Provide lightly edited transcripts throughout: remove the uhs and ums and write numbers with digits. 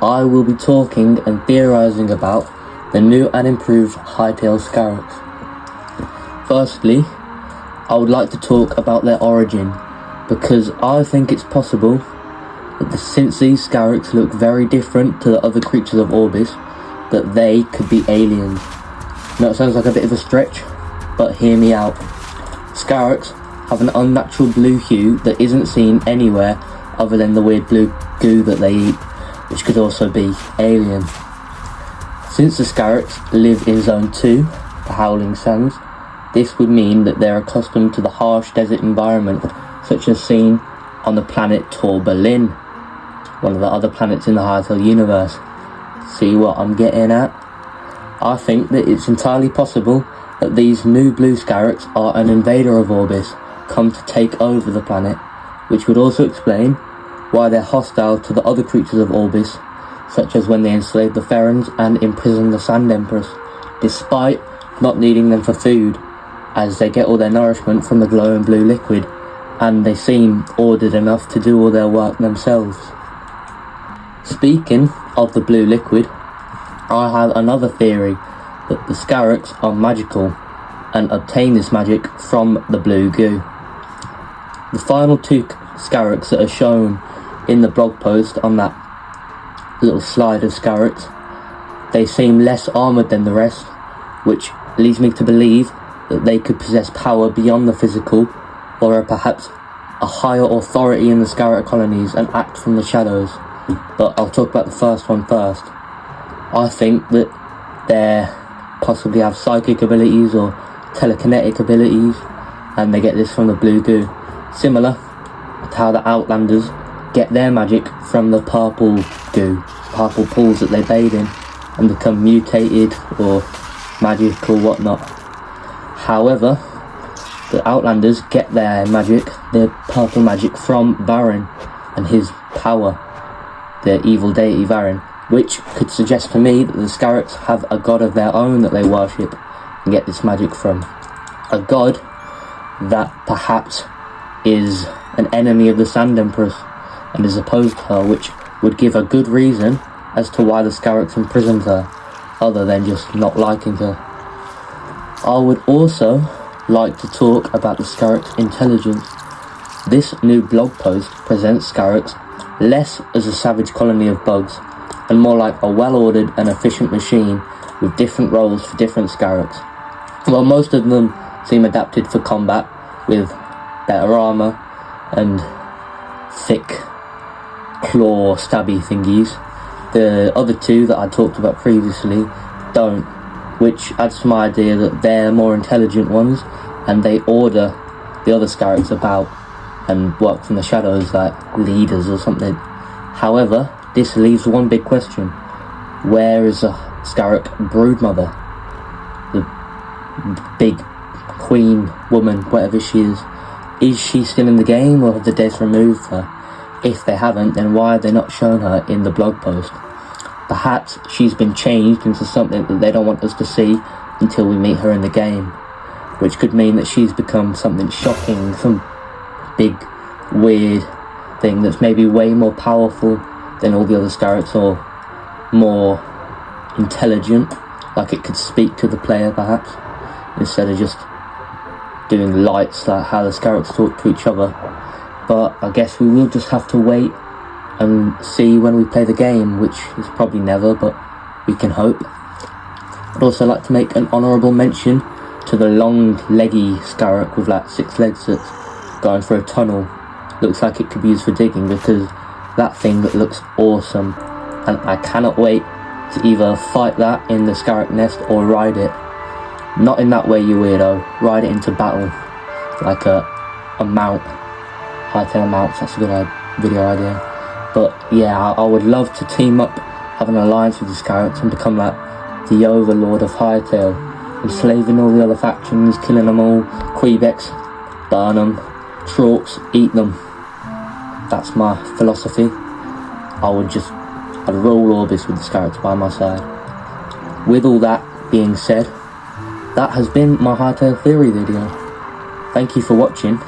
I will be talking and theorising about the new and improved Hytale Scaraks. Firstly, I would like to talk about their origin, because I think it's possible that since these Scaraks look very different to the other creatures of Orbis, that they could be aliens. Now it sounds like a bit of a stretch, but hear me out. Scaraks have an unnatural blue hue that isn't seen anywhere other than the weird blue goo that they eat, which could also be alien. Since the Scaraks live in Zone 2, the Howling Sands, this would mean that they're accustomed to the harsh desert environment, such as seen on the planet Torberlin, one of the other planets in the Hytale universe. See what I'm getting at? I think that it's entirely possible that these new blue Scaraks are an invader of Orbis, come to take over the planet, which would also explain why they're hostile to the other creatures of Orbis, such as when they enslaved the Ferens and imprisoned the Sand Empress, despite not needing them for food, as they get all their nourishment from the glowing blue liquid, and they seem ordered enough to do all their work themselves. Speaking of the blue liquid, I have another theory that the Scaraks are magical and obtain this magic from the blue goo. The final two Scaraks that are shown in the blog post on that little slide of Scaraks, they seem less armoured than the rest, which leads me to believe that they could possess power beyond the physical, or are perhaps a higher authority in the Scarak colonies and act from the shadows. But I'll talk about the first one first. I think that they possibly have psychic abilities or telekinetic abilities, and they get this from the blue goo, similar to how the Outlanders get their magic from the purple goo, purple pools that they bathe in and become mutated or magic or whatnot. However, the Outlanders get their magic, their purple magic, from Varin and his power, their evil deity Varin, which could suggest to me that the Scaraks have a god of their own that they worship and get this magic from. A god that perhaps is an enemy of the Sand Empress and is opposed to her, which would give a good reason as to why the Scaraks imprisoned her, other than just not liking her. I would also like to talk about the Scaraks' intelligence. This new blog post presents Scaraks less as a savage colony of bugs, and more like a well-ordered and efficient machine with different roles for different Scaraks. While most of them seem adapted for combat with better armour and thick claw stabby thingies, the other two that I talked about previously don't, which adds to my idea that they're more intelligent ones and they order the other Scaraks about and work from the shadows like leaders or something. However, this leaves one big question. Where is the Scarak broodmother? The big queen, woman, whatever she is. Is she still in the game, or have the devs removed her? If they haven't, then why have they not shown her in the blog post? Perhaps she's been changed into something that they don't want us to see until we meet her in the game, which could mean that she's become something shocking, some big weird thing that's maybe way more powerful than all the other Scaraks, or more intelligent, like it could speak to the player perhaps, instead of just doing lights like how the Scaraks talk to each other. But I guess we will just have to wait and see when we play the game, which is probably never, but we can hope. I'd also like to make an honourable mention to the long leggy Scarak with like 6 legs that's going through a tunnel. Looks like it could be used for digging, because that thing that looks awesome, and I cannot wait to either fight that in the Scarak nest or ride it. Not in that way, you weirdo. Ride it into battle like a mount. Hytale mounts, that's a good video idea. But yeah, I would love to team up, have an alliance with the Scaraks and become like the overlord of Hytale, enslaving all the other factions, killing them all. Quebecs, burn them. Trorks, eat them. That's my philosophy. I'd roll Orbis with the Scaraks by my side. With all that being said, that has been my Hytale theory video. Thank you for watching.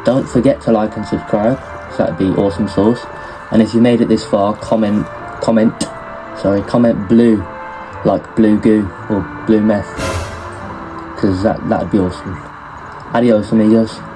Don't forget to like and subscribe, so that'd be awesome sauce. And if you made it this far, comment Sorry, comment blue, like blue goo or blue meth, because that'd be awesome. Adios, amigos.